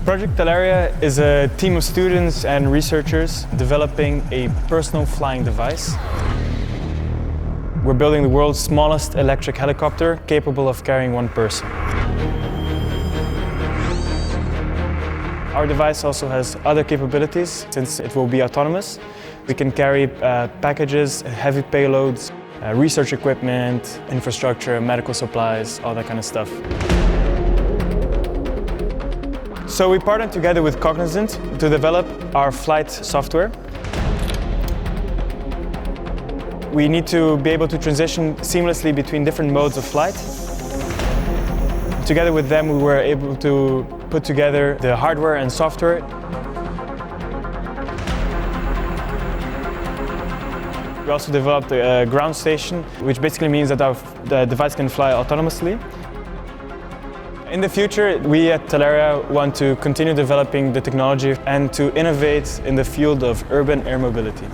Project Talaria is a team of students and researchers developing a personal flying device. We're building the world's smallest electric helicopter capable of carrying one person. Our device also has other capabilities. Since it will be autonomous, we can carry packages, heavy payloads, research equipment, infrastructure, medical supplies, all that kind of stuff. So we partnered together with Cognizant to develop our flight software. We need to be able to transition seamlessly between different modes of flight. Together with them, we were able to put together the hardware and software. We also developed a ground station, which basically means that the device can fly autonomously. In the future, we at Talaria want to continue developing the technology and to innovate in the field of urban air mobility.